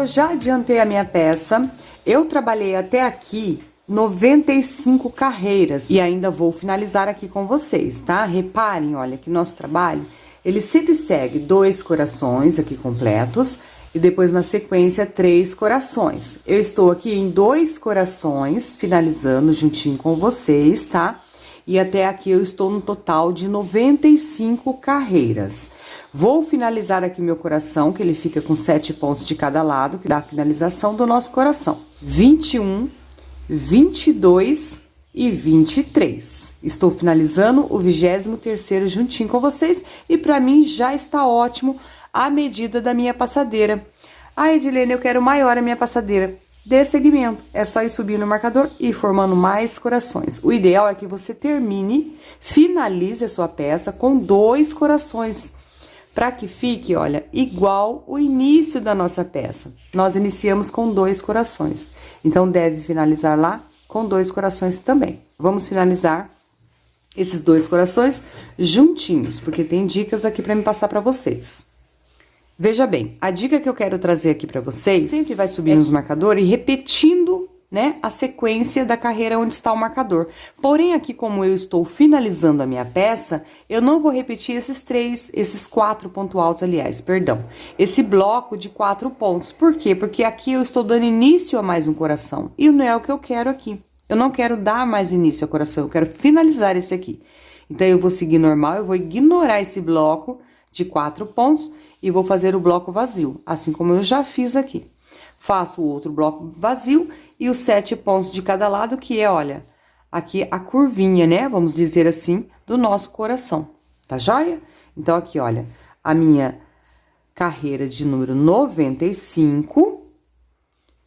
já adiantei a minha peça. Eu trabalhei até aqui 95 carreiras e ainda vou finalizar aqui com vocês, tá? Reparem, olha, que nosso trabalho, ele sempre segue 2 corações aqui completos e depois na sequência 3 corações. Eu estou aqui em 2 corações, finalizando juntinho com vocês, tá? E até aqui eu estou no total de 95 carreiras. Vou finalizar aqui meu coração, que ele fica com 7 pontos de cada lado, que dá a finalização do nosso coração. 21, 22 e 23. Estou finalizando o 23º juntinho com vocês e para mim já está ótimo a medida da minha passadeira. Ah, Edilene, eu quero maior a minha passadeira. Dê seguimento, é só ir subindo o marcador e ir formando mais corações. O ideal é que você termine, finalize a sua peça com 2 corações, para que fique, olha, igual o início da nossa peça. Nós iniciamos com 2 corações, então deve finalizar lá com 2 corações também. Vamos finalizar esses 2 corações juntinhos, porque tem dicas aqui para me passar para vocês. Veja bem, a dica que eu quero trazer aqui para vocês, sempre vai subindo os marcadores e repetindo, né, a sequência da carreira onde está o marcador. Porém, aqui como eu estou finalizando a minha peça, eu não vou repetir esses 4 pontos altos, aliás, perdão. Esse bloco de 4 pontos. Por quê? Porque aqui eu estou dando início a mais um coração. E não é o que eu quero aqui. Eu não quero dar mais início ao coração, eu quero finalizar esse aqui. Então, eu vou seguir normal, eu vou ignorar esse bloco de 4 pontos e vou fazer o bloco vazio, assim como eu já fiz aqui. Faço o outro bloco vazio e os 7 pontos de cada lado, que é, olha, aqui a curvinha, né? Vamos dizer assim, do nosso coração, tá joia? Então, aqui, olha, a minha carreira de número 95,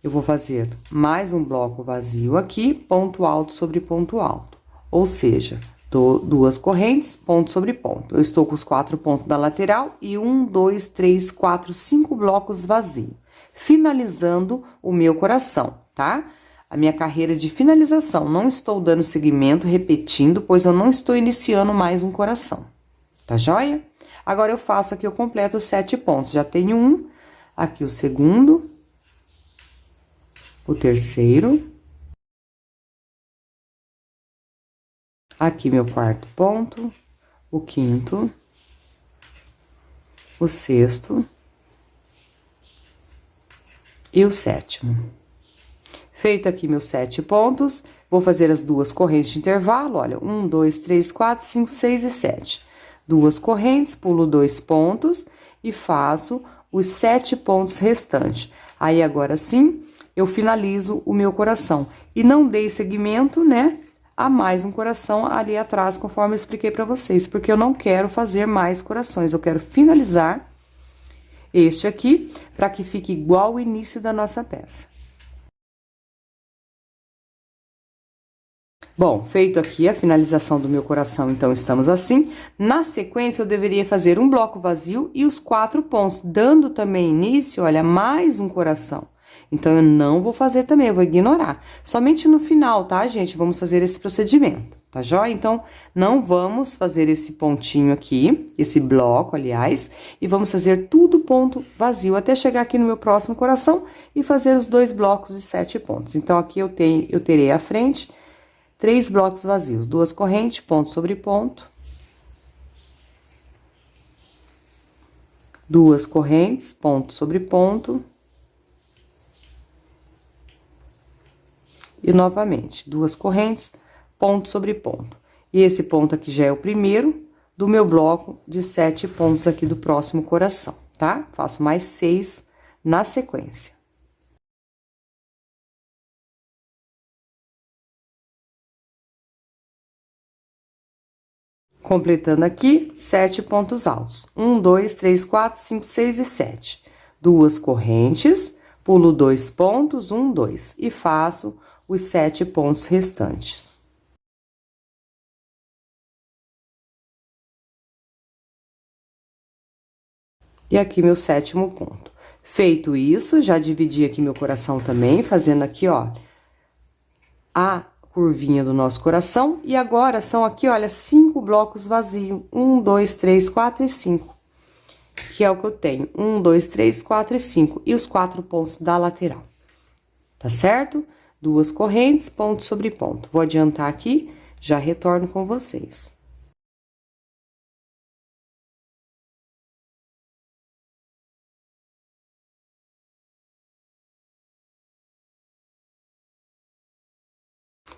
eu vou fazer mais um bloco vazio aqui, ponto alto sobre ponto alto. Ou seja, 2 correntes, ponto sobre ponto. Eu estou com os 4 pontos da lateral e 1, 2, 3, 4, 5 blocos vazios. Finalizando o meu coração, tá? A minha carreira de finalização. Não estou dando seguimento, repetindo, pois eu não estou iniciando mais um coração. Tá joia? Agora, eu faço aqui, eu completo os 7 pontos. Já tenho um, aqui o segundo, o terceiro, aqui meu 4º ponto, o 5º, o 6º e o 7º. Feito aqui meus 7 pontos, vou fazer as 2 correntes de intervalo, olha, 1, 2, 3, 4, 5, 6 e 7. 2 correntes, pulo 2 pontos e faço os 7 pontos restantes. Aí, agora sim, eu finalizo o meu coração. E não dei seguimento, né, a mais um coração ali atrás, conforme eu expliquei para vocês, porque eu não quero fazer mais corações, eu quero finalizar este aqui, para que fique igual o início da nossa peça. Bom, feito aqui a finalização do meu coração, então, estamos assim. Na sequência, eu deveria fazer um bloco vazio e os 4 pontos, dando também início, olha, mais um coração. Então, eu não vou fazer também, eu vou ignorar. Somente no final, tá, gente? Vamos fazer esse procedimento, tá joia? Então, não vamos fazer esse pontinho aqui, esse bloco, aliás, e vamos fazer tudo ponto vazio, até chegar aqui no meu próximo coração e fazer os 2 blocos de 7 pontos. Então, aqui eu terei à frente 3 blocos vazios, 2 correntes, ponto sobre ponto. 2 correntes, ponto sobre ponto. E novamente, 2 correntes, ponto sobre ponto. E esse ponto aqui já é o primeiro do meu bloco de 7 pontos aqui do próximo coração, tá? Faço mais 6 na sequência. Completando aqui, 7 pontos altos. 1, 2, 3, 4, 5, 6 e 7. 2 correntes, pulo 2 pontos, 1, 2. E faço os 7 pontos restantes. E aqui meu 7º ponto. Feito isso, já dividi aqui meu coração também, fazendo aqui, ó, a curvinha do nosso coração. E agora, são aqui, olha, 5 blocos vazios. 1, 2, 3, 4 e 5. que é o que eu tenho. 1, 2, 3, 4 e 5. E os 4 pontos da lateral. Tá certo? 2 correntes, ponto sobre ponto. Vou adiantar aqui, já retorno com vocês.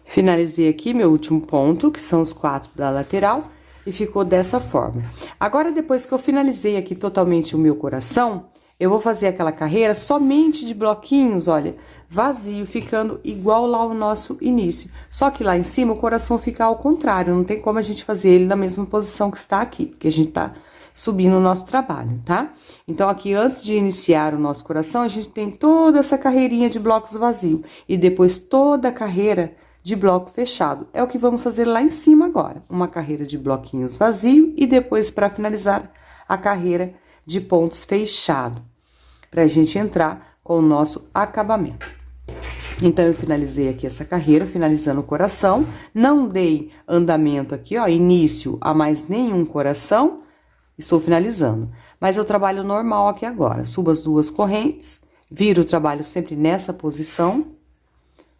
Finalizei aqui meu último ponto, que são os 4 da lateral, e ficou dessa forma. Agora, depois que eu finalizei aqui totalmente o meu coração, eu vou fazer aquela carreira somente de bloquinhos, olha, vazio, ficando igual lá o nosso início. Só que lá em cima o coração fica ao contrário, não tem como a gente fazer ele na mesma posição que está aqui, porque a gente tá subindo o nosso trabalho, tá? Então, aqui, antes de iniciar o nosso coração, a gente tem toda essa carreirinha de blocos vazio, e depois toda a carreira de bloco fechado. É o que vamos fazer lá em cima agora. Uma carreira de bloquinhos vazio e depois, para finalizar, a carreira de pontos fechado. Pra gente entrar com o nosso acabamento. Então, eu finalizei aqui essa carreira, finalizando o coração. Não dei andamento aqui, ó, início a mais nenhum coração. Estou finalizando. Mas eu trabalho normal aqui agora. Subo as 2 correntes, viro o trabalho sempre nessa posição,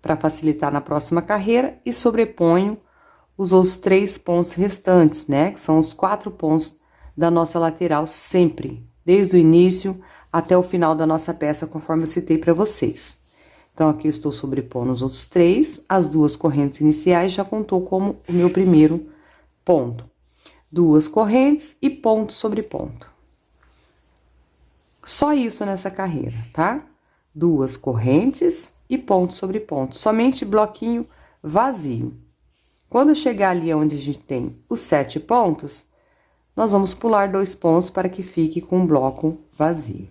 para facilitar na próxima carreira, e sobreponho os outros 3 pontos restantes, né? Que são os 4 pontos da nossa lateral sempre, desde o início até o final da nossa peça, conforme eu citei para vocês. Então, aqui eu estou sobrepondo os outros 3, as 2 correntes iniciais já contou como o meu primeiro ponto. 2 correntes e ponto sobre ponto. Só isso nessa carreira, tá? 2 correntes e ponto sobre ponto, somente bloquinho vazio. Quando chegar ali onde a gente tem os 7 pontos, nós vamos pular 2 pontos para que fique com um bloco vazio.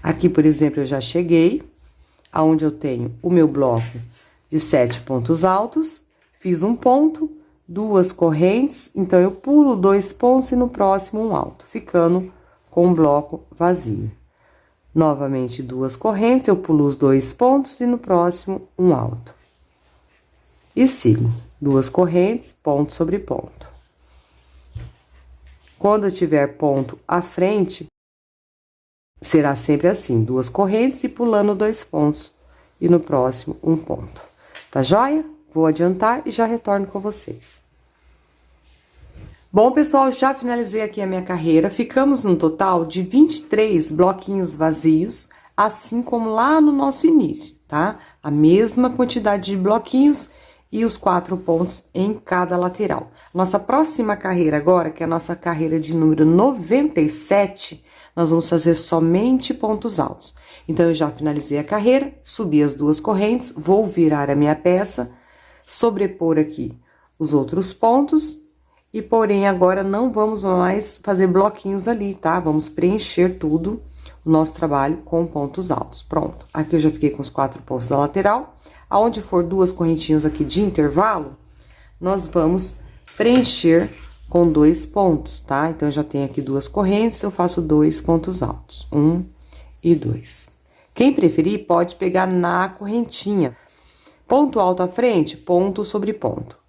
Aqui, por exemplo, eu já cheguei aonde eu tenho o meu bloco de 7 pontos altos, fiz um ponto, 2 correntes, então eu pulo 2 pontos e no próximo um alto, ficando com um bloco vazio. Novamente, 2 correntes, eu pulo os 2 pontos e no próximo, um alto. E sigo. 2 correntes, ponto sobre ponto. Quando eu tiver ponto à frente, será sempre assim, 2 correntes e pulando 2 pontos. E no próximo, um ponto. Tá joia? Vou adiantar e já retorno com vocês. Bom, pessoal, já finalizei aqui a minha carreira. Ficamos num total de 23 bloquinhos vazios, assim como lá no nosso início, tá? A mesma quantidade de bloquinhos e os 4 pontos em cada lateral. Nossa próxima carreira agora, que é a nossa carreira de número 97, nós vamos fazer somente pontos altos. Então, eu já finalizei a carreira, subi as 2 correntes, vou virar a minha peça, sobrepor aqui os outros pontos. E, porém, agora não vamos mais fazer bloquinhos ali, tá? Vamos preencher tudo, o nosso trabalho, com pontos altos. Pronto. Aqui eu já fiquei com os 4 pontos da lateral. Aonde for 2 correntinhas aqui de intervalo, nós vamos preencher com 2 pontos, tá? Então, eu já tenho aqui 2 correntes, eu faço 2 pontos altos. 1 e 2. Quem preferir, pode pegar na correntinha. Ponto alto à frente, ponto sobre ponto.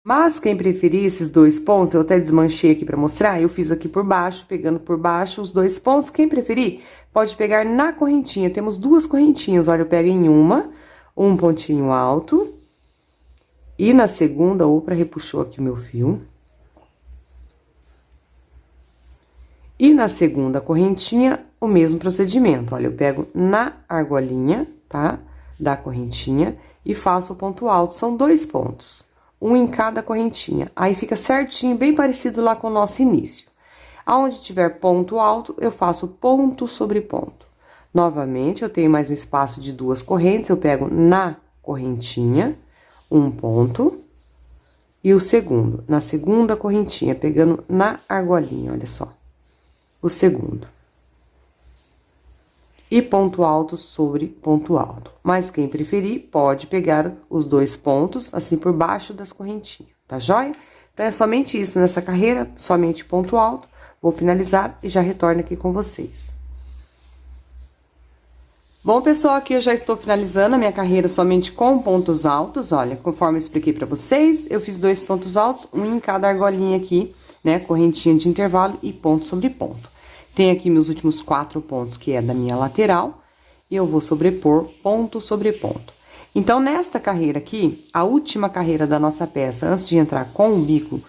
Mas quem preferir esses 2 pontos, eu até desmanchei aqui para mostrar, eu fiz aqui por baixo, pegando por baixo os 2 pontos. Quem preferir, pode pegar na correntinha. Temos 2 correntinhas, olha, eu pego em uma, um pontinho alto. E na segunda, outra, repuxou aqui o meu fio. E na segunda correntinha, o mesmo procedimento. Olha, eu pego na argolinha, tá? Da correntinha e faço o ponto alto. São 2 pontos. Um em cada correntinha. Aí fica certinho, bem parecido lá com o nosso início. Aonde tiver ponto alto, eu faço ponto sobre ponto. Novamente, eu tenho mais um espaço de 2 correntes, eu pego na correntinha, um ponto, e o segundo, na segunda correntinha, pegando na argolinha, olha só. O segundo. E ponto alto sobre ponto alto. Mas quem preferir, pode pegar os 2 pontos, assim, por baixo das correntinhas, tá joia? Então, é somente isso nessa carreira, somente ponto alto. Vou finalizar e já retorno aqui com vocês. Bom, pessoal, aqui eu já estou finalizando a minha carreira somente com pontos altos, olha, conforme eu expliquei pra vocês, eu fiz 2 pontos altos, um em cada argolinha aqui, né, correntinha de intervalo e ponto sobre ponto. Tem aqui meus últimos 4 pontos, que é da minha lateral, e eu vou sobrepor ponto sobre ponto. Então, nesta carreira aqui, a última carreira da nossa peça, antes de entrar com o bico,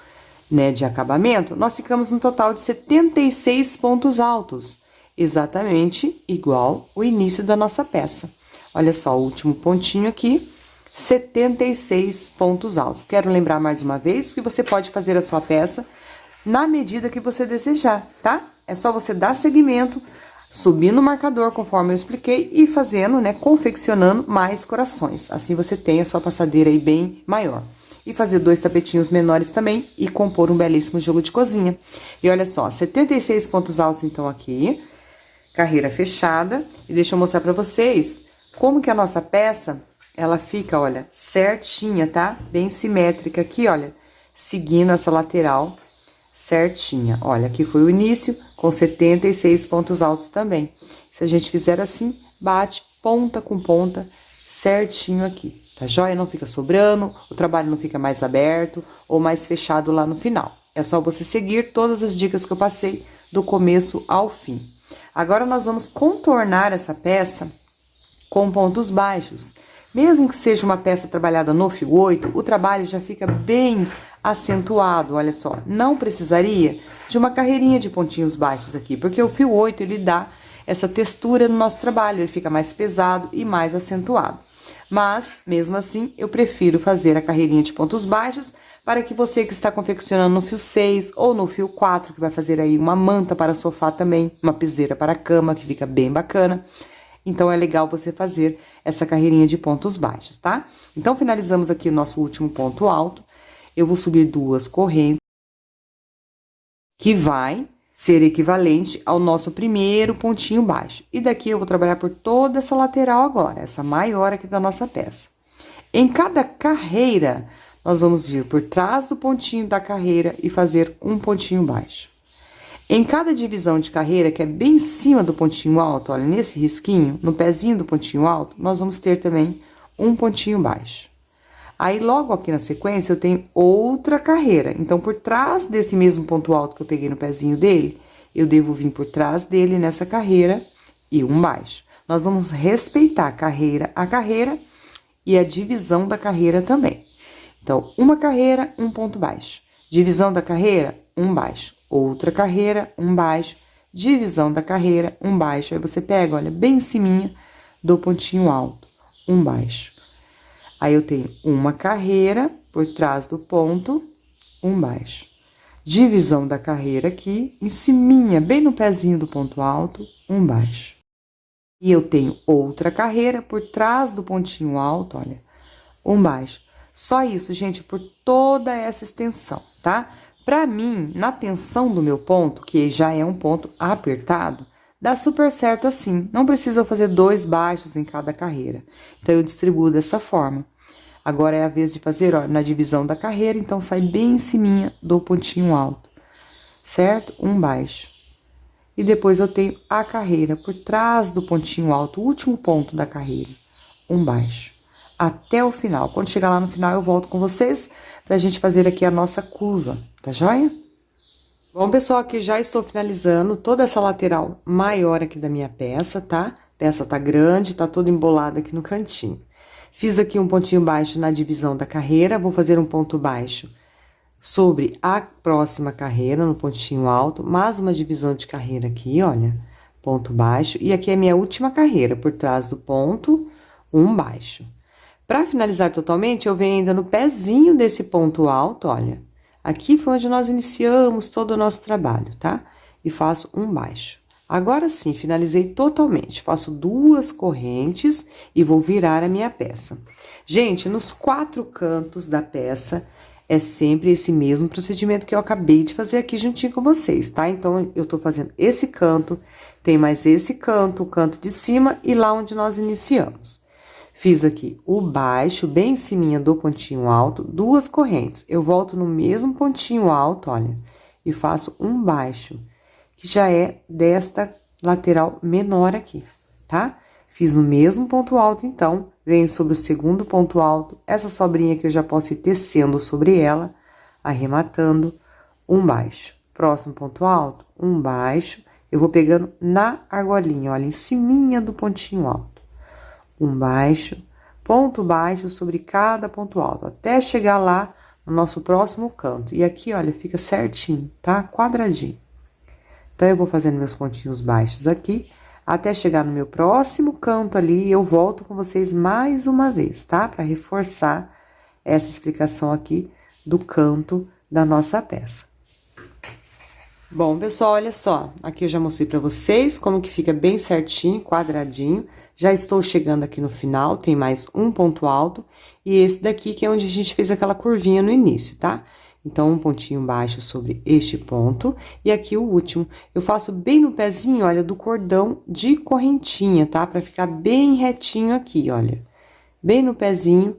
né, de acabamento, nós ficamos no total de 76 pontos altos, exatamente igual o início da nossa peça. Olha só, o último pontinho aqui, 76 pontos altos. Quero lembrar mais uma vez que você pode fazer a sua peça na medida que você desejar, tá? É só você dar seguimento, subir no marcador, conforme eu expliquei, e fazendo, né, confeccionando mais corações. Assim você tem a sua passadeira aí bem maior. E fazer 2 tapetinhos menores também e compor um belíssimo jogo de cozinha. E olha só, 76 pontos altos então aqui, carreira fechada. E deixa eu mostrar pra vocês como que a nossa peça, ela fica, olha, certinha, tá? Bem simétrica aqui, olha, seguindo essa lateral certinha. Olha, aqui foi o início, com 76 pontos altos também. Se a gente fizer assim, bate ponta com ponta, certinho aqui, tá joia? Não fica sobrando, o trabalho não fica mais aberto ou mais fechado lá no final. É só você seguir todas as dicas que eu passei do começo ao fim. Agora, nós vamos contornar essa peça com pontos baixos. Mesmo que seja uma peça trabalhada no fio 8, o trabalho já fica bem acentuado, olha só. Não precisaria de uma carreirinha de pontinhos baixos aqui, porque o fio 8, ele dá essa textura no nosso trabalho, ele fica mais pesado e mais acentuado. Mas, mesmo assim, eu prefiro fazer a carreirinha de pontos baixos para que você que está confeccionando no fio 6 ou no fio 4, que vai fazer aí uma manta para sofá também, uma piseira para cama, que fica bem bacana. Então, é legal você fazer essa carreirinha de pontos baixos, tá? Então, finalizamos aqui o nosso último ponto alto. Eu vou subir 2 correntes, que vai ser equivalente ao nosso primeiro pontinho baixo. E daqui eu vou trabalhar por toda essa lateral agora, essa maior aqui da nossa peça. Em cada carreira, nós vamos vir por trás do pontinho da carreira e fazer um pontinho baixo. Em cada divisão de carreira, que é bem em cima do pontinho alto, olha, nesse risquinho, no pezinho do pontinho alto, nós vamos ter também um pontinho baixo. Aí, logo aqui na sequência, eu tenho outra carreira. Então, por trás desse mesmo ponto alto que eu peguei no pezinho dele, eu devo vir por trás dele nessa carreira e um baixo. Nós vamos respeitar carreira a carreira e a divisão da carreira também. Então, uma carreira, um ponto baixo. Divisão da carreira, um baixo. Outra carreira, um baixo. Divisão da carreira, um baixo. Aí, você pega, olha, bem em cima do pontinho alto, um baixo. Aí, eu tenho uma carreira por trás do ponto, um baixo. Divisão da carreira aqui, em cima, bem no pezinho do ponto alto, um baixo. E eu tenho outra carreira por trás do pontinho alto, olha, um baixo. Só isso, gente, por toda essa extensão, tá? Pra mim, na tensão do meu ponto, que já é um ponto apertado, dá super certo assim. Não precisa fazer 2 baixos em cada carreira. Então, eu distribuo dessa forma. Agora, é a vez de fazer, ó, na divisão da carreira, então, sai bem em cima do pontinho alto, certo? Um baixo. E depois, eu tenho a carreira por trás do pontinho alto, o último ponto da carreira, um baixo. Até o final. Quando chegar lá no final, eu volto com vocês pra gente fazer aqui a nossa curva, tá joia? Bom, pessoal, aqui já estou finalizando toda essa lateral maior aqui da minha peça, tá? A peça tá grande, tá toda embolada aqui no cantinho. Fiz aqui um pontinho baixo na divisão da carreira, vou fazer um ponto baixo sobre a próxima carreira, no pontinho alto, mais uma divisão de carreira aqui, olha, ponto baixo. E aqui é a minha última carreira, por trás do ponto, um baixo. Pra finalizar totalmente, eu venho ainda no pezinho desse ponto alto, olha. Aqui foi onde nós iniciamos todo o nosso trabalho, tá? E faço um baixo. Agora sim, finalizei totalmente. Faço 2 correntes e vou virar a minha peça. Gente, nos 4 cantos da peça, é sempre esse mesmo procedimento que eu acabei de fazer aqui juntinho com vocês, tá? Então, eu tô fazendo esse canto, tem mais esse canto, o canto de cima e lá onde nós iniciamos. Fiz aqui o baixo, bem em cima do pontinho alto, 2 correntes. Eu volto no mesmo pontinho alto, olha, e faço um baixo, que já é desta lateral menor aqui, tá? Fiz no mesmo ponto alto, então, venho sobre o segundo ponto alto, essa sobrinha que eu já posso ir tecendo sobre ela, arrematando, um baixo. Próximo ponto alto, um baixo, eu vou pegando na argolinha, olha, em ciminha do pontinho alto. Um baixo, ponto baixo sobre cada ponto alto, até chegar lá no nosso próximo canto. E aqui, olha, fica certinho, tá? Quadradinho. Então, eu vou fazendo meus pontinhos baixos aqui, até chegar no meu próximo canto ali, e eu volto com vocês mais uma vez, tá? Para reforçar essa explicação aqui do canto da nossa peça. Bom, pessoal, olha só, aqui eu já mostrei para vocês como que fica bem certinho, quadradinho. Já estou chegando aqui no final, tem mais um ponto alto, e esse daqui que é onde a gente fez aquela curvinha no início, tá? Então, um pontinho baixo sobre este ponto, e aqui o último. Eu faço bem no pezinho, olha, do cordão de correntinha, tá? Pra ficar bem retinho aqui, olha. Bem no pezinho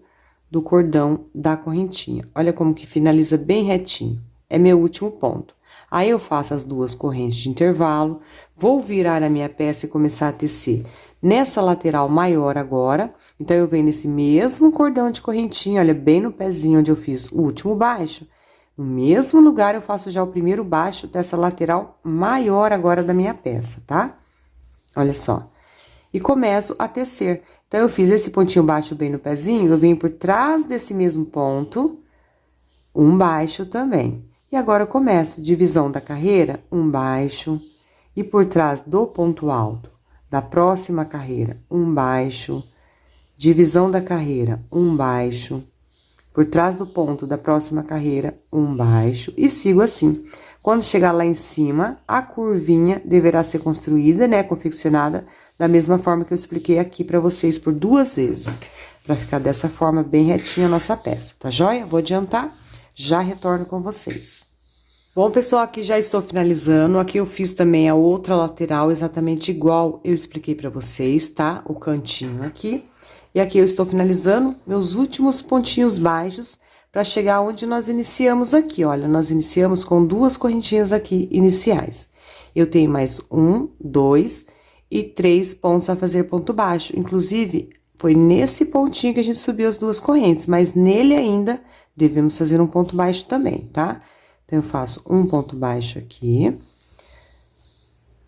do cordão da correntinha. Olha como que finaliza bem retinho. É meu último ponto. Aí, eu faço as duas correntes de intervalo, vou virar a minha peça e começar a tecer nessa lateral maior agora. Então, eu venho nesse mesmo cordão de correntinha, olha, bem no pezinho onde eu fiz o último baixo. No mesmo lugar, eu faço já o primeiro baixo dessa lateral maior agora da minha peça, tá? Olha só. E começo a tecer. Então, eu fiz esse pontinho baixo bem no pezinho, eu venho por trás desse mesmo ponto, um baixo também. E agora, eu começo divisão da carreira, um baixo, e por trás do ponto alto da próxima carreira, um baixo, divisão da carreira, um baixo, por trás do ponto da próxima carreira, um baixo, e sigo assim. Quando chegar lá em cima, a curvinha deverá ser construída, né, confeccionada, da mesma forma que eu expliquei aqui pra vocês por 2 vezes. Pra ficar dessa forma bem retinha a nossa peça, tá joia? Vou adiantar, já retorno com vocês. Bom, pessoal, aqui já estou finalizando. Aqui eu fiz também a outra lateral, exatamente igual eu expliquei pra vocês, tá? O cantinho aqui. E aqui eu estou finalizando meus últimos pontinhos baixos para chegar onde nós iniciamos aqui, olha. Nós iniciamos com 2 correntinhas aqui iniciais. Eu tenho mais 1, 2 e 3 pontos a fazer ponto baixo. Inclusive, foi nesse pontinho que a gente subiu as 2 correntes, mas nele ainda devemos fazer um ponto baixo também, tá? Então, eu faço um ponto baixo aqui.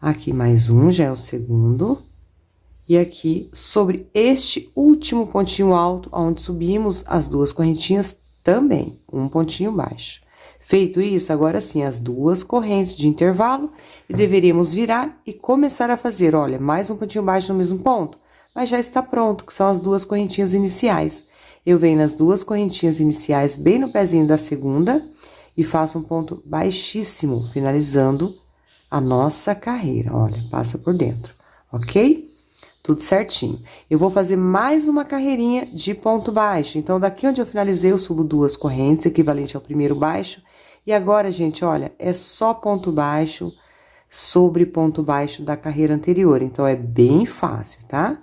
Aqui mais um, já é o segundo. E aqui, sobre este último pontinho alto, onde subimos as 2 correntinhas, também, um pontinho baixo. Feito isso, agora sim, as 2 correntes de intervalo, e deveríamos virar e começar a fazer, olha, mais um pontinho baixo no mesmo ponto, mas já está pronto, que são as 2 correntinhas iniciais. Eu venho nas 2 correntinhas iniciais, bem no pezinho da segunda, e faço um ponto baixíssimo, finalizando a nossa carreira, olha, passa por dentro, ok? Tudo certinho. Eu vou fazer mais uma carreirinha de ponto baixo. Então, daqui onde eu finalizei, eu subo 2 correntes, equivalente ao primeiro baixo. E agora, gente, olha, é só ponto baixo sobre ponto baixo da carreira anterior. Então, é bem fácil, tá?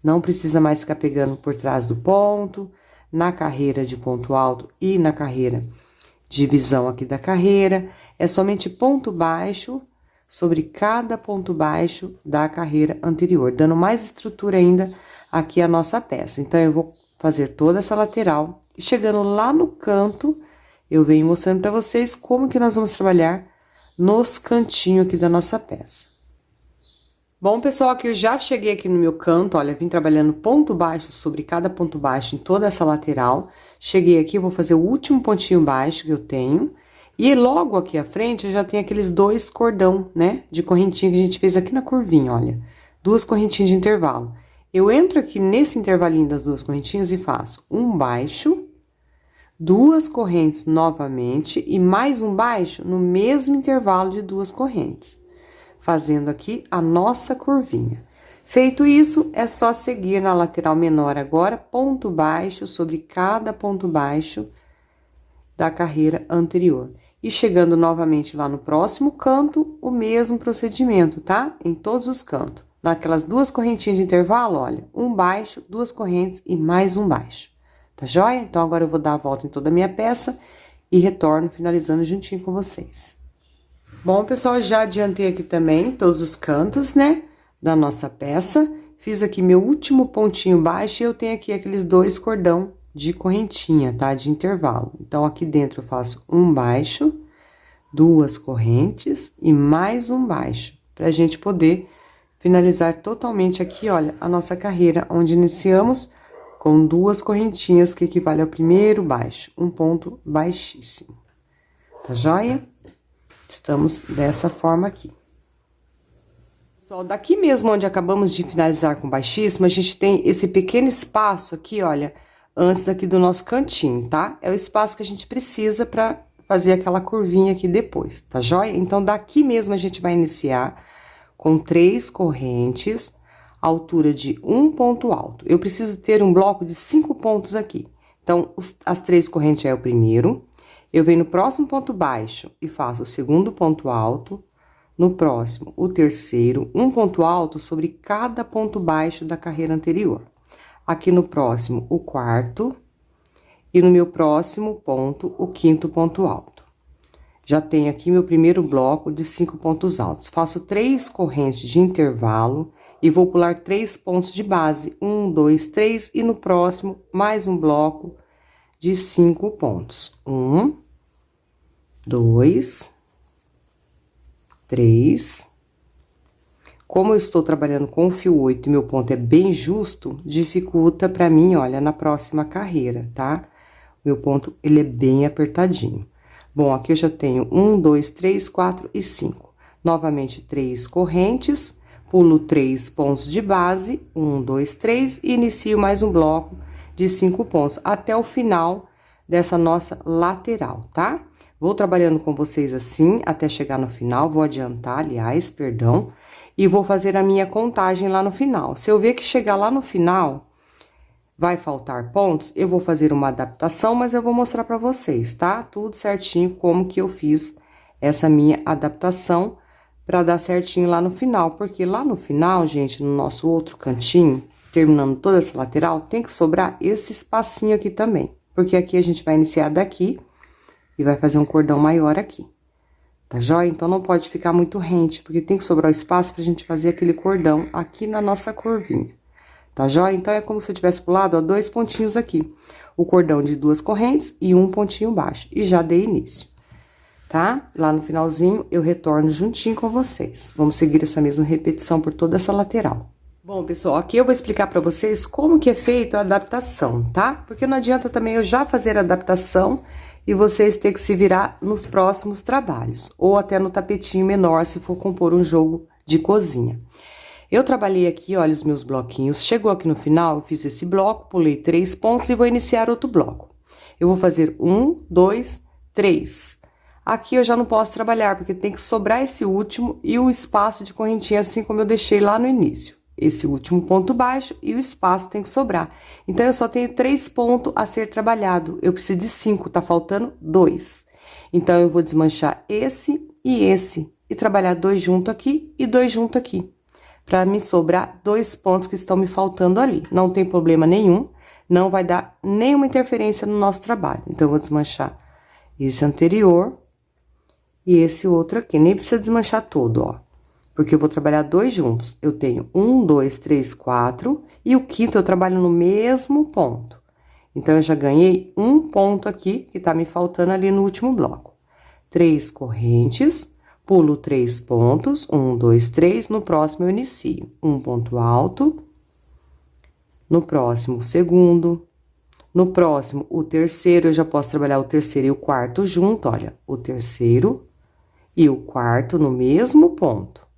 Não precisa mais ficar pegando por trás do ponto, na carreira de ponto alto e na carreira de divisão aqui da carreira. É somente ponto baixo sobre cada ponto baixo da carreira anterior, dando mais estrutura ainda aqui a nossa peça. Então, eu vou fazer toda essa lateral, e chegando lá no canto, eu venho mostrando pra vocês como que nós vamos trabalhar nos cantinhos aqui da nossa peça. Bom, pessoal, aqui eu já cheguei aqui no meu canto, olha, vim trabalhando ponto baixo sobre cada ponto baixo em toda essa lateral. Cheguei aqui, eu vou fazer o último pontinho baixo que eu tenho. E logo aqui à frente, eu já tenho aqueles 2 cordão, né, de correntinha que a gente fez aqui na curvinha, olha. 2 correntinhas de intervalo. Eu entro aqui nesse intervalinho das 2 correntinhas e faço um baixo, 2 correntes novamente e mais um baixo no mesmo intervalo de 2 correntes. Fazendo aqui a nossa curvinha. Feito isso, é só seguir na lateral menor agora, ponto baixo sobre cada ponto baixo da carreira anterior. E chegando novamente lá no próximo canto, o mesmo procedimento, tá? Em todos os cantos. Naquelas 2 correntinhas de intervalo, olha, um baixo, 2 correntes e mais um baixo. Tá joia? Então, agora eu vou dar a volta em toda a minha peça e retorno finalizando juntinho com vocês. Bom, pessoal, já adiantei aqui também todos os cantos, né, da nossa peça. fiz aqui meu último pontinho baixo e eu tenho aqui aqueles 2 cordão de correntinha, tá? De intervalo. Então, aqui dentro eu faço um baixo, 2 correntes e mais um baixo, pra gente poder finalizar totalmente aqui, olha, a nossa carreira, onde iniciamos com 2 correntinhas, que equivale ao primeiro baixo, um ponto baixíssimo. Tá joia? Estamos dessa forma aqui. Pessoal, daqui mesmo onde acabamos de finalizar com baixíssimo, a gente tem esse pequeno espaço aqui, olha, antes aqui do nosso cantinho, tá? É o espaço que a gente precisa pra fazer aquela curvinha aqui depois, tá joia? Então, daqui mesmo a gente vai iniciar com 3 correntes, altura de um ponto alto. Eu preciso ter um bloco de 5 pontos aqui. Então, as 3 correntes é o primeiro. Eu venho no próximo ponto baixo e faço o segundo ponto alto. No próximo, o terceiro, um ponto alto sobre cada ponto baixo da carreira anterior. Aqui no próximo, o quarto. E no meu próximo ponto, o quinto ponto alto. Já tenho aqui meu primeiro bloco de 5 pontos altos. Faço 3 correntes de intervalo e vou pular 3 pontos de base. 1, 2, 3 e no próximo mais um bloco de 5 pontos. 1, 2, 3. Como eu estou trabalhando com o fio 8 e meu ponto é bem justo, dificulta pra mim, olha, na próxima carreira, tá? Meu ponto, ele é bem apertadinho. Bom, aqui eu já tenho 1, 2, 3, 4 e 5. Novamente, 3 correntes, pulo 3 pontos de base, 1, 2, 3, e inicio mais um bloco de 5 pontos, até o final dessa nossa lateral, tá? Vou trabalhando com vocês assim, até chegar no final, vou adiantar, aliás, perdão, e vou fazer a minha contagem lá no final. Se eu ver que chegar lá no final vai faltar pontos, eu vou fazer uma adaptação, mas eu vou mostrar pra vocês, tá? Tudo certinho, como que eu fiz essa minha adaptação pra dar certinho lá no final. Porque lá no final, gente, no nosso outro cantinho, terminando toda essa lateral, tem que sobrar esse espacinho aqui também. Porque aqui a gente vai iniciar daqui e vai fazer um cordão maior aqui. Tá joia? Então, não pode ficar muito rente, porque tem que sobrar o espaço pra gente fazer aquele cordão aqui na nossa curvinha. Tá joia? Então, é como se eu tivesse pulado, ó, 2 pontinhos aqui. O cordão de 2 correntes e um pontinho baixo. E já dei início, tá? Lá no finalzinho, eu retorno juntinho com vocês. Vamos seguir essa mesma repetição por toda essa lateral. Bom, pessoal, aqui eu vou explicar pra vocês como que é feita a adaptação, tá? Porque não adianta também eu já fazer a adaptação e vocês ter que se virar nos próximos trabalhos. Ou até no tapetinho menor, se for compor um jogo de cozinha. Eu trabalhei aqui, olha, os meus bloquinhos. Chegou aqui no final, eu fiz esse bloco, pulei 3 pontos e vou iniciar outro bloco. Eu vou fazer 1, 2, 3. Aqui eu já não posso trabalhar, porque tem que sobrar esse último e o espaço de correntinha, assim como eu deixei lá no início. Esse último ponto baixo e o espaço tem que sobrar. Então, eu só tenho 3 pontos a ser trabalhado. Eu preciso de 5, tá faltando 2. Então, eu vou desmanchar esse e trabalhar 2 junto aqui e 2 junto aqui. Pra me sobrar 2 pontos que estão me faltando ali. Não tem problema nenhum, não vai dar nenhuma interferência no nosso trabalho. Então, eu vou desmanchar esse anterior e esse outro aqui. Nem precisa desmanchar todo, ó. Porque eu vou trabalhar 2 juntos. Eu tenho 1, 2, 3, 4, e o quinto eu trabalho no mesmo ponto. Então, eu já ganhei um ponto aqui, que tá me faltando ali no último bloco. 3 correntes, pulo 3 pontos, 1, 2, 3, no próximo eu inicio. Um ponto alto, no próximo o segundo, no próximo o terceiro, eu já posso trabalhar o terceiro e o quarto junto, olha, o terceiro e o quarto no mesmo ponto.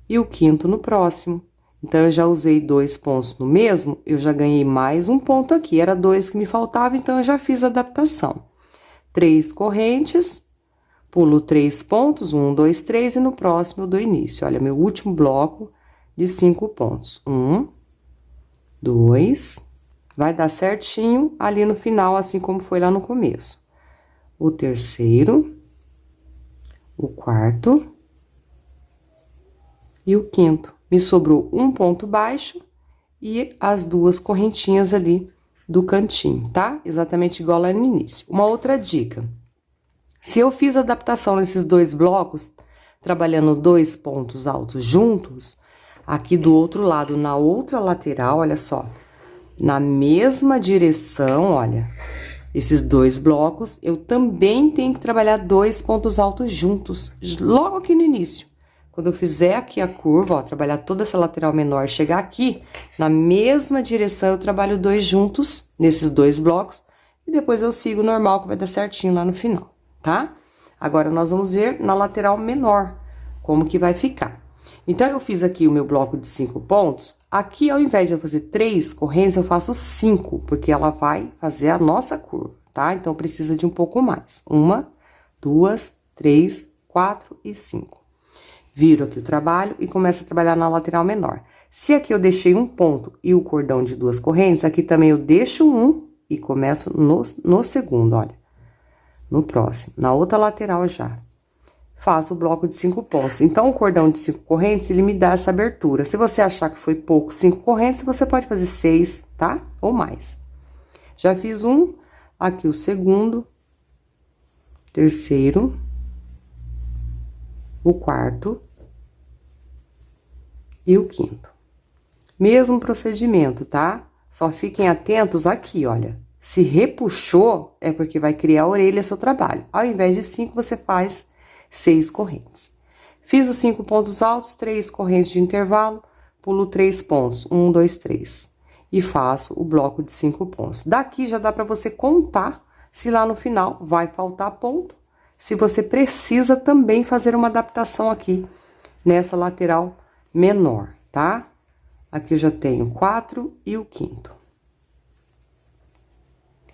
E o quinto no próximo. Então, eu já usei 2 pontos no mesmo, eu já ganhei mais um ponto aqui. Era 2 que me faltava, então, eu já fiz a adaptação. 3 correntes, pulo 3 pontos, 1, 2, 3, e no próximo eu dou início. Olha, meu último bloco de 5 pontos. 1, 2, vai dar certinho ali no final, assim como foi lá no começo. O terceiro, o quarto e o quinto. Me sobrou um ponto baixo e as 2 correntinhas ali do cantinho, tá? Exatamente igual lá no início. Uma outra dica: se eu fiz adaptação nesses 2 blocos, trabalhando 2 pontos altos juntos, aqui do outro lado, na outra lateral, olha só, na mesma direção, olha, esses dois blocos, eu também tenho que trabalhar 2 pontos altos juntos, logo aqui no início. Quando eu fizer aqui a curva, ó, trabalhar toda essa lateral menor, chegar aqui, na mesma direção, eu trabalho 2 juntos, nesses 2 blocos, e depois eu sigo normal, que vai dar certinho lá no final, tá? Agora, nós vamos ver na lateral menor, como que vai ficar. Então, eu fiz aqui o meu bloco de 5 pontos, aqui, ao invés de eu fazer 3 correntes, eu faço 5, porque ela vai fazer a nossa curva, tá? Então, precisa de um pouco mais. 1, 2, 3, 4 e 5. Viro aqui o trabalho e começo a trabalhar na lateral menor. Se aqui eu deixei um ponto e o cordão de 2 correntes, aqui também eu deixo um e começo no segundo, olha. No próximo, na outra lateral já. Faço o bloco de 5 pontos. Então, o cordão de 5 correntes, ele me dá essa abertura. Se você achar que foi pouco 5 correntes, você pode fazer 6, tá? Ou mais. Já fiz um, aqui o segundo, terceiro, o quarto e o quinto. Mesmo procedimento, tá? Só fiquem atentos aqui, olha. Se repuxou, é porque vai criar a orelha seu trabalho. Ao invés de 5, você faz 6 correntes. Fiz os 5 pontos altos, 3 correntes de intervalo, pulo 3 pontos, 1, 2, 3. E faço o bloco de 5 pontos. Daqui já dá pra você contar se lá no final vai faltar ponto. Se você precisa também fazer uma adaptação aqui, nessa lateral menor, tá? Aqui eu já tenho 4 e o quinto.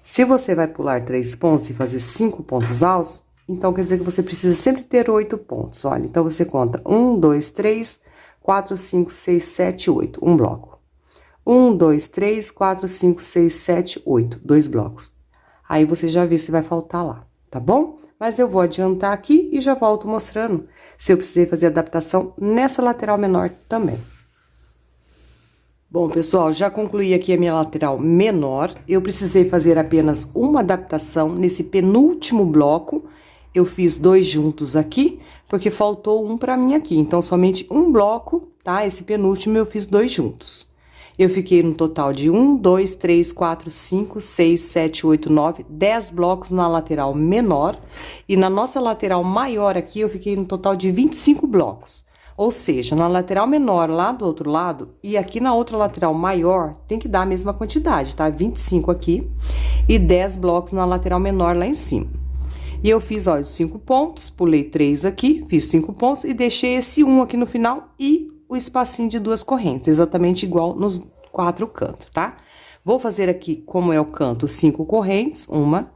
Se você vai pular 3 pontos e fazer 5 pontos altos, então quer dizer que você precisa sempre ter 8 pontos, olha. Então, você conta 1, 2, 3, 4, 5, 6, 7, 8, um bloco. 1, 2, 3, 4, 5, 6, 7, 8, 2 blocos. Aí, você já vê se vai faltar lá, tá bom? Mas eu vou adiantar aqui e já volto mostrando se eu precisei fazer adaptação nessa lateral menor também. Bom, pessoal, já concluí aqui a minha lateral menor. Eu precisei fazer apenas uma adaptação nesse penúltimo bloco. Eu fiz 2 juntos aqui, porque faltou um pra mim aqui. Então, somente um bloco, tá? Esse penúltimo eu fiz 2 juntos. Eu fiquei no total de 1, 2, 3, 4, 5, 6, 7, 8, 9, 10 blocos na lateral menor. E na nossa lateral maior aqui, eu fiquei no total de 25 blocos. Ou seja, na lateral menor lá do outro lado e aqui na outra lateral maior, tem que dar a mesma quantidade, tá? 25 aqui e 10 blocos na lateral menor lá em cima. E eu fiz, olha, 5 pontos, pulei 3 aqui, fiz 5 pontos e deixei esse 1 aqui no final e o espacinho de 2 correntes, exatamente igual nos 4 cantos, tá? Vou fazer aqui, como é o canto, 5 correntes, 1,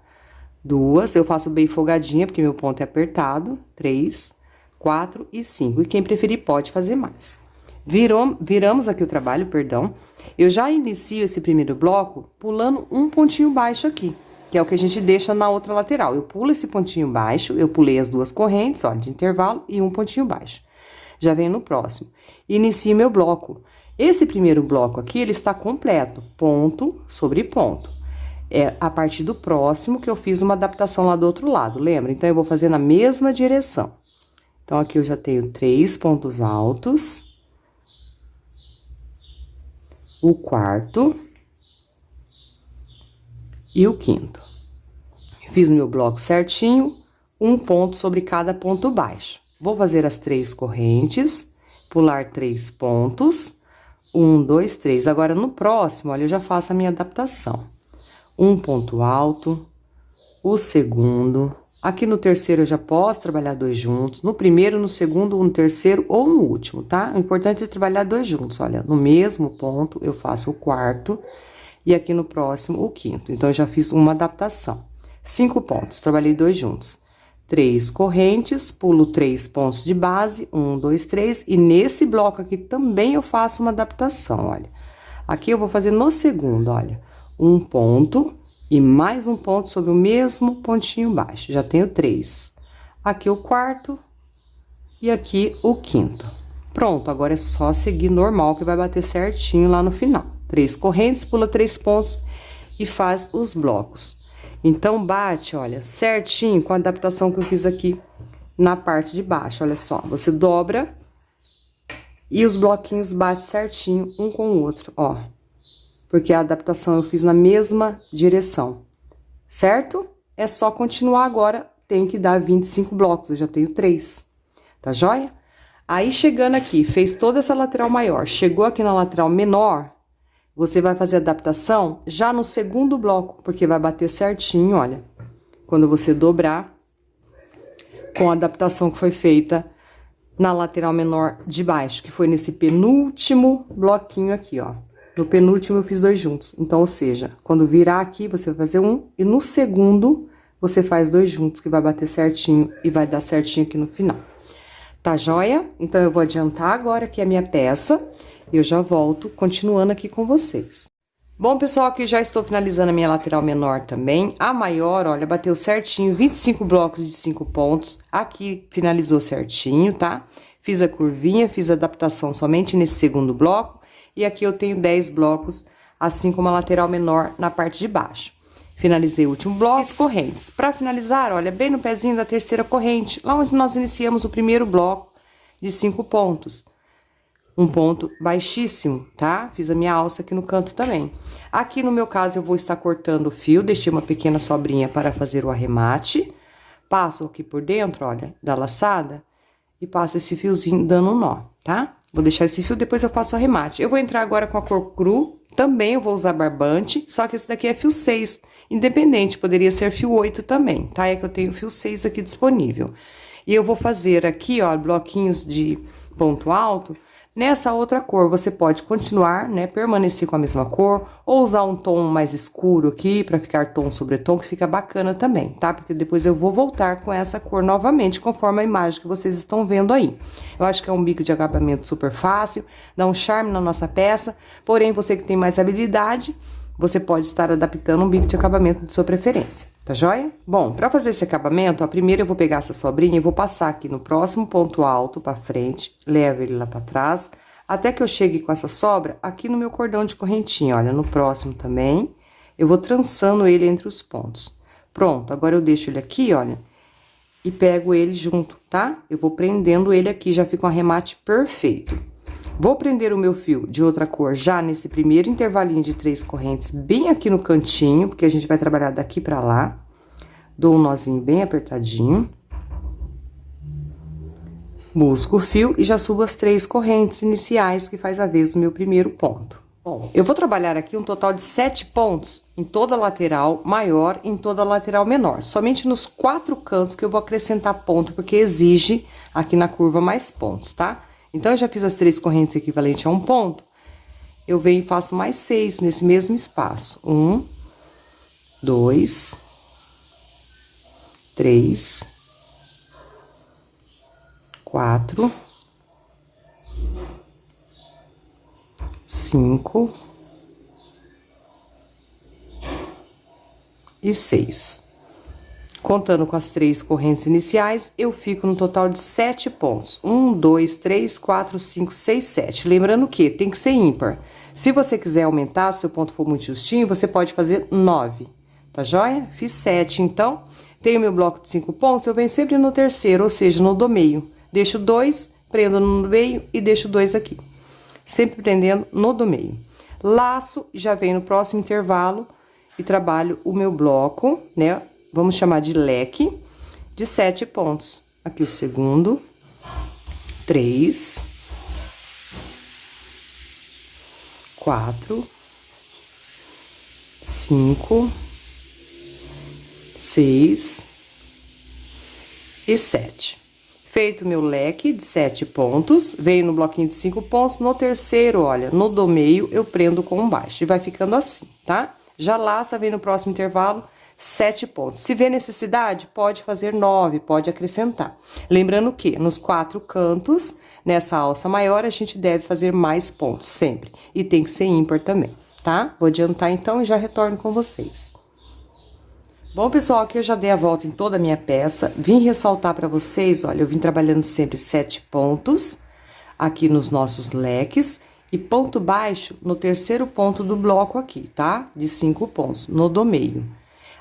2, eu faço bem folgadinha, porque meu ponto é apertado, 3, 4 e 5. E quem preferir pode fazer mais. Viramos aqui o trabalho, perdão. Eu já inicio esse primeiro bloco pulando um pontinho baixo aqui, que é o que a gente deixa na outra lateral. Eu pulo esse pontinho baixo, eu pulei as 2 correntes, ó, de intervalo e um pontinho baixo. Já venho no próximo. Inicio meu bloco. Esse primeiro bloco aqui, ele está completo, ponto sobre ponto. É a partir do próximo que eu fiz uma adaptação lá do outro lado, lembra? Então, eu vou fazer na mesma direção. Então, aqui eu já tenho 3 pontos altos, o quarto e o quinto. Fiz meu bloco certinho, um ponto sobre cada ponto baixo. Vou fazer as 3 correntes, pular 3 pontos, 1, 2, 3. Agora, no próximo, olha, eu já faço a minha adaptação. Um ponto alto, o segundo. Aqui no terceiro eu já posso trabalhar 2 juntos, no primeiro, no segundo, no terceiro ou no último, tá? O importante é trabalhar 2 juntos, olha, no mesmo ponto eu faço o quarto e aqui no próximo o quinto. Então, eu já fiz uma adaptação. 5 pontos, trabalhei 2 juntos. 3 correntes, pulo 3 pontos de base, 1, 2, 3, e nesse bloco aqui também eu faço uma adaptação, olha. Aqui eu vou fazer no segundo, olha, um ponto e mais um ponto sobre o mesmo pontinho baixo, já tenho 3. Aqui o quarto e aqui o quinto. Pronto, agora é só seguir normal que vai bater certinho lá no final. 3 correntes, pula 3 pontos e faz os blocos. Então, bate, olha, certinho com a adaptação que eu fiz aqui na parte de baixo, olha só. Você dobra E os bloquinhos batem certinho um com o outro, ó. Porque a adaptação eu fiz na mesma direção, certo? É só continuar agora, tem que dar 25 blocos, eu já tenho 3, tá joia? Aí, chegando aqui, fez toda essa lateral maior, chegou aqui na lateral menor, você vai fazer a adaptação já no segundo bloco, porque vai bater certinho, olha. Quando você dobrar, com a adaptação que foi feita na lateral menor de baixo, que foi nesse penúltimo bloquinho aqui, ó. No penúltimo eu fiz 2 juntos. Então, ou seja, quando virar aqui, você vai fazer um, e no segundo, você faz 2 juntos, que vai bater certinho e vai dar certinho aqui no final. Tá joia? Então, eu vou adiantar agora aqui a minha peça, e eu já volto, continuando aqui com vocês. Bom, pessoal, aqui já estou finalizando a minha lateral menor também. A maior, olha, bateu certinho, 25 blocos de 5 pontos. Aqui finalizou certinho, tá? Fiz a curvinha, fiz a adaptação somente nesse segundo bloco. E aqui eu tenho 10 blocos, assim como a lateral menor na parte de baixo. Finalizei o último bloco, as correntes. Para finalizar, olha, bem no pezinho da terceira corrente, lá onde nós iniciamos o primeiro bloco de 5 pontos. Um ponto baixíssimo, tá? Fiz a minha alça aqui no canto também. Aqui no meu caso eu vou estar cortando o fio, deixei uma pequena sobrinha para fazer o arremate. Passo aqui por dentro, olha, da laçada, e passo esse fiozinho dando um nó, tá? Vou deixar esse fio, depois eu faço o arremate. Eu vou entrar agora com a cor cru, também eu vou usar barbante, só que esse daqui é fio 6, independente, poderia ser fio 8 também, tá? É que eu tenho fio 6 aqui disponível. E eu vou fazer aqui, ó, bloquinhos de ponto alto. Nessa outra cor, você pode continuar, né, permanecer com a mesma cor, ou usar um tom mais escuro aqui, pra ficar tom sobre tom, que fica bacana também, tá? Porque depois eu vou voltar com essa cor novamente, conforme a imagem que vocês estão vendo aí. Eu acho que é um bico de acabamento super fácil, dá um charme na nossa peça, porém, você que tem mais habilidade, você pode estar adaptando um bico de acabamento de sua preferência, tá joia? Bom, pra fazer esse acabamento, ó, primeiro eu vou pegar essa sobrinha e vou passar aqui no próximo ponto alto pra frente, levo ele lá pra trás, até que eu chegue com essa sobra aqui no meu cordão de correntinha, olha, no próximo também, eu vou trançando ele entre os pontos. Pronto, agora eu deixo ele aqui, olha, e pego ele junto, tá? Eu vou prendendo ele aqui, já fica um arremate perfeito. Vou prender o meu fio de outra cor já nesse primeiro intervalinho de 3 correntes, bem aqui no cantinho, porque a gente vai trabalhar daqui pra lá. Dou um nozinho bem apertadinho. Busco o fio e já subo as 3 correntes iniciais, que faz a vez do meu primeiro ponto. Bom, eu vou trabalhar aqui um total de 7 pontos em toda a lateral maior e em toda a lateral menor. Somente nos 4 cantos que eu vou acrescentar ponto, porque exige aqui na curva mais pontos, tá? Então, eu já fiz as 3 correntes equivalentes a um ponto, eu venho e faço mais 6 nesse mesmo espaço. 1, 2, 3, 4, 5 e 6. Contando com as 3 correntes iniciais, eu fico no total de 7 pontos. 1, 2, 3, 4, 5, 6, 7. Lembrando que tem que ser ímpar. Se você quiser aumentar, se o ponto for muito justinho, você pode fazer 9. Tá joia? Fiz 7, então. Tenho meu bloco de 5 pontos, eu venho sempre no terceiro, ou seja, no do meio. Deixo 2, prendo no meio e deixo 2 aqui. Sempre prendendo no do meio. Laço, já venho no próximo intervalo e trabalho o meu bloco, né? Vamos chamar de leque de 7 pontos. Aqui o segundo, 3, 4, 5, 6 e 7. Feito meu leque de 7 pontos, veio no bloquinho de 5 pontos, no terceiro, olha, no do meio, eu prendo com um baixo. E vai ficando assim, tá? Já laça, vem no próximo intervalo, 7 pontos. Se vê necessidade, pode fazer 9, pode acrescentar. Lembrando que nos 4 cantos, nessa alça maior, a gente deve fazer mais pontos sempre. E tem que ser ímpar também, tá? Vou adiantar então e já retorno com vocês. Bom, pessoal, aqui eu já dei a volta em toda a minha peça. Vim ressaltar pra vocês, olha, eu vim trabalhando sempre 7 pontos aqui nos nossos leques. E ponto baixo no terceiro ponto do bloco aqui, tá? De 5 pontos, no do meio.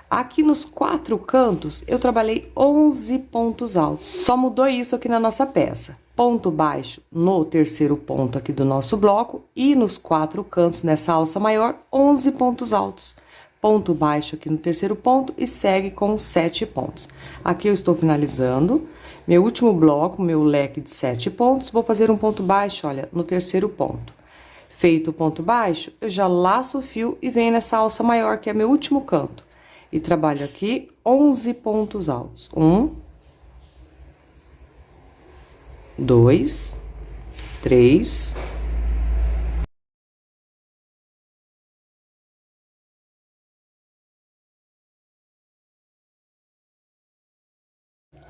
Aqui nos 4 cantos, eu trabalhei 11 pontos altos. Só mudou isso aqui na nossa peça. ponto baixo no terceiro ponto aqui do nosso bloco e nos 4 cantos nessa alça maior, 11 pontos altos. Ponto baixo aqui no terceiro ponto e segue com 7 pontos. Aqui eu estou finalizando meu último bloco, meu leque de 7 pontos, vou fazer um ponto baixo, olha, no terceiro ponto. Feito o ponto baixo, eu já laço o fio e venho nessa alça maior, que é meu último canto. E trabalho aqui 11 pontos altos. 1, 2, 3,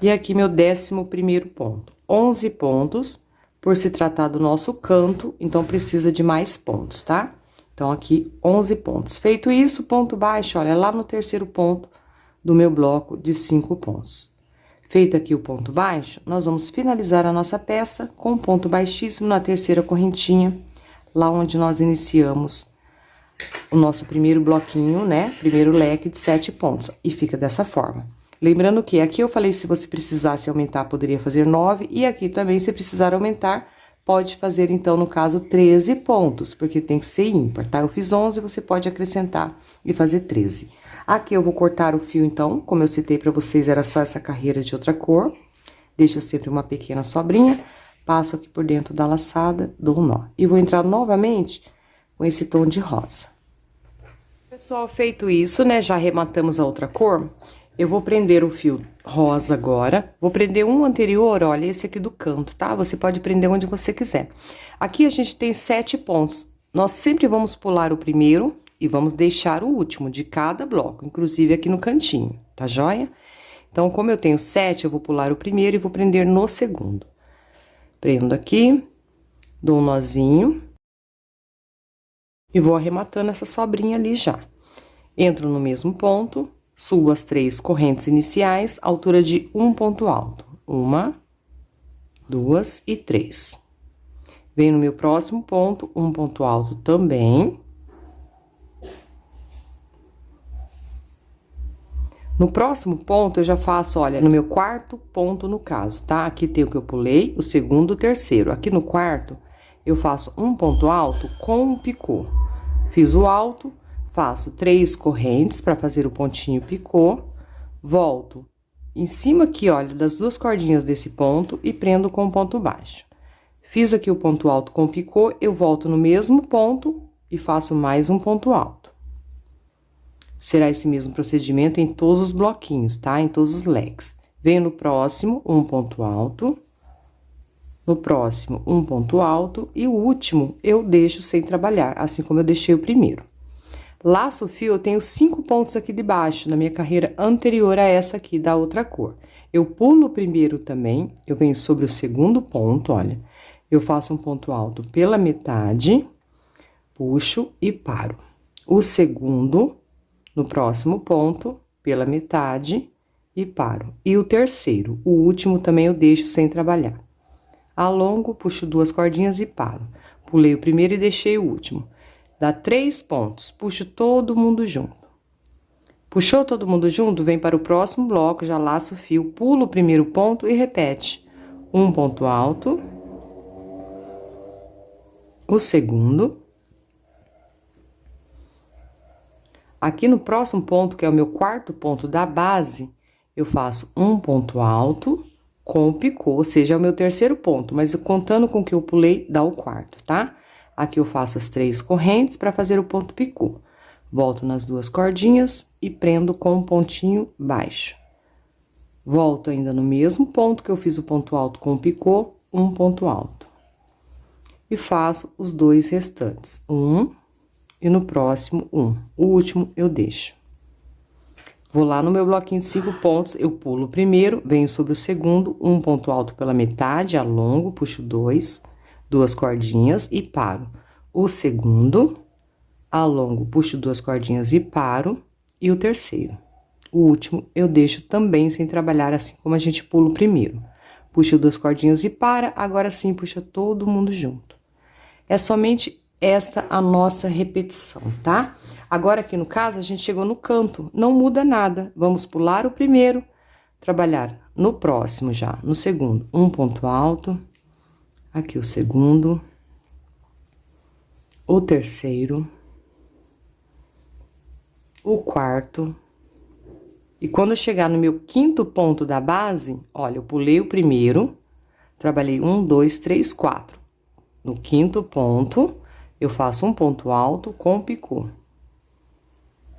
e aqui meu 11º ponto. 11 pontos, por se tratar do nosso canto, então precisa de mais pontos, tá? Então, aqui, 11 pontos. Feito isso, ponto baixo, olha, lá no terceiro ponto do meu bloco de 5 pontos. Feito aqui o ponto baixo, nós vamos finalizar a nossa peça com um ponto baixíssimo na terceira correntinha, lá onde nós iniciamos o nosso primeiro bloquinho, né? Primeiro leque de 7 pontos. E fica dessa forma. Lembrando que aqui eu falei, se você precisasse aumentar, poderia fazer 9, e aqui também, se precisar aumentar, pode fazer, então, no caso, 13 pontos, porque tem que ser ímpar, tá? Eu fiz 11, você pode acrescentar e fazer 13. Aqui eu vou cortar o fio, então, como eu citei pra vocês, era só essa carreira de outra cor. Deixo sempre uma pequena sobrinha, passo aqui por dentro da laçada, dou um nó. E vou entrar novamente com esse tom de rosa. Pessoal, feito isso, né, já arrematamos a outra cor. Eu vou prender o fio rosa agora, vou prender um anterior, olha, esse aqui do canto, tá? Você pode prender onde você quiser. Aqui a gente tem 7 pontos, nós sempre vamos pular o primeiro e vamos deixar o último de cada bloco, inclusive aqui no cantinho, tá joia? Então, como eu tenho 7, eu vou pular o primeiro e vou prender no segundo. Prendo aqui, dou um nozinho e vou arrematando essa sobrinha ali já. Entro no mesmo ponto. Subo as 3 correntes iniciais, altura de um ponto alto. 1, 2 e 3. Venho no meu próximo ponto, um ponto alto também. No próximo ponto, eu já faço, olha, no meu 4º ponto no caso, tá? Aqui tem o que eu pulei, o segundo, o terceiro. Aqui no 4º, eu faço um ponto alto com um picô. Fiz o alto. Faço 3 correntes para fazer o pontinho picô, volto em cima aqui, olha, das 2 cordinhas desse ponto e prendo com ponto baixo. Fiz aqui o ponto alto com picô, eu volto no mesmo ponto e faço mais um ponto alto. Será esse mesmo procedimento em todos os bloquinhos, tá? Em todos os leques. Venho no próximo, um ponto alto. No próximo, um ponto alto. E o último, eu deixo sem trabalhar, assim como eu deixei o primeiro. Laço o fio, eu tenho 5 pontos aqui de baixo, na minha carreira anterior a essa aqui, da outra cor. Eu pulo o primeiro também, eu venho sobre o segundo ponto, olha. Eu faço um ponto alto pela metade, puxo e paro. O segundo, no próximo ponto, pela metade e paro. E o terceiro, o último também eu deixo sem trabalhar. Alongo, puxo 2 cordinhas e paro. Pulei o primeiro e deixei o último. Dá 3 pontos, puxo todo mundo junto. Puxou todo mundo junto, vem para o próximo bloco, já laço o fio, pulo o primeiro ponto e repete. Um ponto alto. O segundo. Aqui no próximo ponto, que é o meu 4º ponto da base, eu faço um ponto alto com o picô, ou seja, é o meu terceiro ponto, mas contando com o que eu pulei, dá o 4º, tá? Aqui eu faço as 3 correntes para fazer o ponto picô. Volto nas 2 cordinhas e prendo com um pontinho baixo. Volto ainda no mesmo ponto que eu fiz o ponto alto com o picô, um ponto alto. E faço os 2 restantes, e no próximo, O último eu deixo. Vou lá no meu bloquinho de 5 pontos, eu pulo o primeiro, venho sobre o segundo, um ponto alto pela metade, alongo, puxo 2 cordinhas e paro. O segundo, alongo, puxo 2 cordinhas e paro. E o terceiro. O último, eu deixo também sem trabalhar, assim como a gente pula o primeiro. Puxa 2 cordinhas e para, agora sim, puxa todo mundo junto. É somente esta a nossa repetição, tá? Agora, aqui no caso, a gente chegou no canto, não muda nada. Vamos pular o primeiro, trabalhar no próximo já, no segundo, um ponto alto. Aqui o segundo, o terceiro, o quarto. E quando eu chegar no meu quinto ponto da base, olha, eu pulei o primeiro, trabalhei 1, 2, 3, 4. No quinto ponto, eu faço um ponto alto com picô.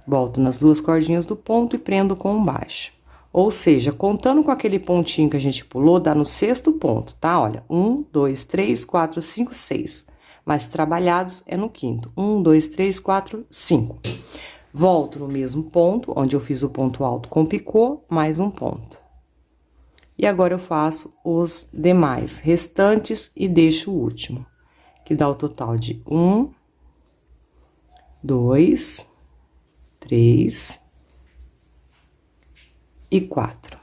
Volto nas duas cordinhas do ponto e prendo com baixo. Ou seja, contando com aquele pontinho que a gente pulou, dá no sexto ponto, tá? Olha, 1, 2, 3, 4, 5, 6. Mas trabalhados é no quinto. 1, 2, 3, 4, 5. Volto no mesmo ponto, onde eu fiz o ponto alto com picô, mais um ponto. E agora eu faço os demais restantes e deixo o último, que dá o total de 1, 2, 3 e 4.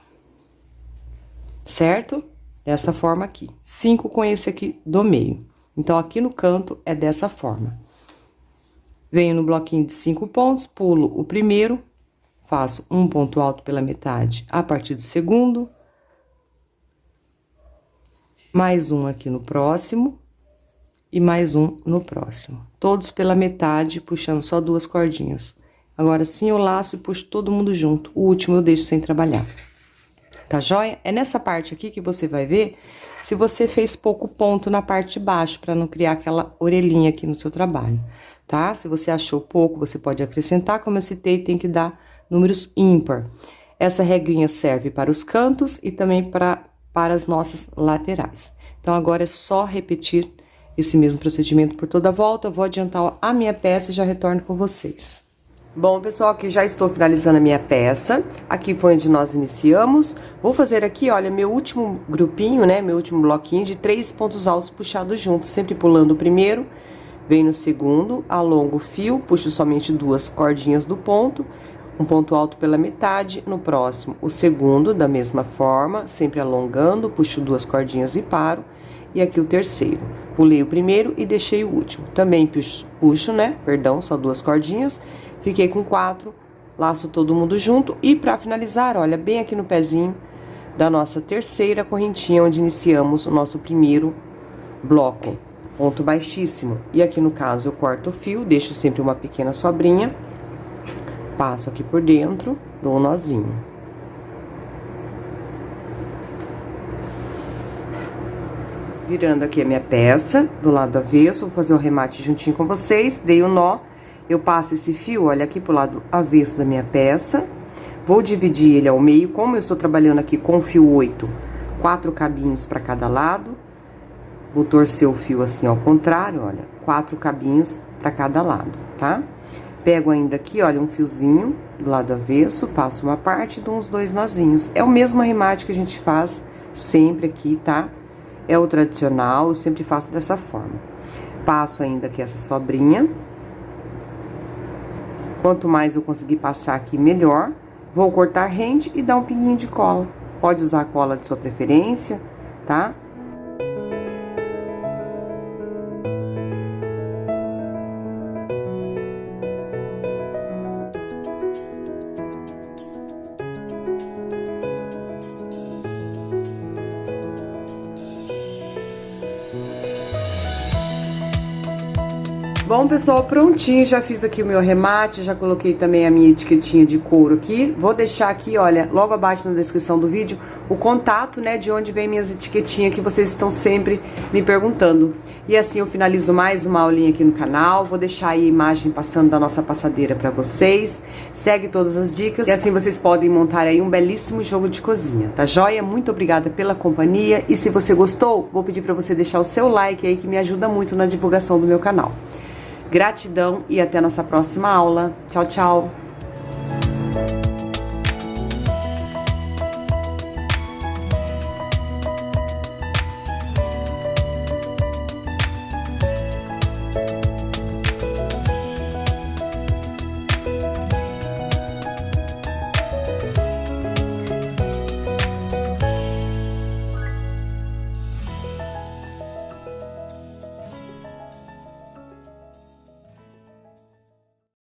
Certo? Dessa forma aqui. 5 com esse aqui do meio. Então, aqui no canto é dessa forma. Venho no bloquinho de 5 pontos, pulo o primeiro, faço um ponto alto pela metade a partir do segundo, mais um aqui no próximo e mais um no próximo. Todos pela metade, puxando só duas cordinhas. Agora sim eu laço e puxo todo mundo junto. O último eu deixo sem trabalhar. Tá joia? É nessa parte aqui que você vai ver se você fez pouco ponto na parte de baixo, para não criar aquela orelhinha aqui no seu trabalho, tá? Se você achou pouco, você pode acrescentar, como eu citei, tem que dar números ímpar. Essa regrinha serve para os cantos e também para as nossas laterais. Então, agora é só repetir esse mesmo procedimento por toda a volta. Eu vou adiantar a minha peça e já retorno com vocês. Bom, pessoal, aqui já estou finalizando a minha peça. Aqui foi onde nós iniciamos. Vou fazer aqui, olha, meu último grupinho, né? Meu último bloquinho de 3 pontos altos puxados juntos, sempre pulando o primeiro, venho no segundo, alongo o fio, puxo somente duas cordinhas do ponto, um ponto alto pela metade, no próximo, o segundo, da mesma forma, sempre alongando, puxo duas cordinhas e paro, e aqui o terceiro. Pulei o primeiro e deixei o último. Também puxo, né? Perdão, só duas cordinhas. Fiquei com 4, laço todo mundo junto. E pra finalizar, olha, bem aqui no pezinho da nossa terceira correntinha, onde iniciamos o nosso primeiro bloco. Ponto baixíssimo. E aqui no caso eu corto o fio, deixo sempre uma pequena sobrinha. Passo aqui por dentro, dou um nozinho. Virando aqui a minha peça, do lado avesso, vou fazer o remate juntinho com vocês. Dei o nó, eu passo esse fio, olha, aqui pro lado avesso da minha peça. Vou dividir ele ao meio, como eu estou trabalhando aqui com o fio 8, 4 cabinhos para cada lado. Vou torcer o fio assim ao contrário, olha, 4 cabinhos para cada lado, tá? Pego ainda aqui, olha, um fiozinho do lado avesso, passo uma parte e dou uns 2 nozinhos. É o mesmo arremate que a gente faz sempre aqui, tá? É o tradicional, eu sempre faço dessa forma. Passo ainda aqui essa sobrinha. Quanto mais eu conseguir passar aqui, melhor. Vou cortar rente e dar um pinguinho de cola. Pode usar a cola de sua preferência, tá? Bom, pessoal, prontinho, já fiz aqui o meu arremate, já coloquei também a minha etiquetinha de couro aqui. Vou deixar aqui, olha, logo abaixo na descrição do vídeo, o contato, né, de onde vem minhas etiquetinhas que vocês estão sempre me perguntando. E assim eu finalizo mais uma aulinha aqui no canal, vou deixar aí a imagem passando da nossa passadeira pra vocês. Segue todas as dicas e assim vocês podem montar aí um belíssimo jogo de cozinha, tá joia? Muito obrigada pela companhia e se você gostou, vou pedir pra você deixar o seu like aí que me ajuda muito na divulgação do meu canal. Gratidão e até a nossa próxima aula. Tchau, tchau!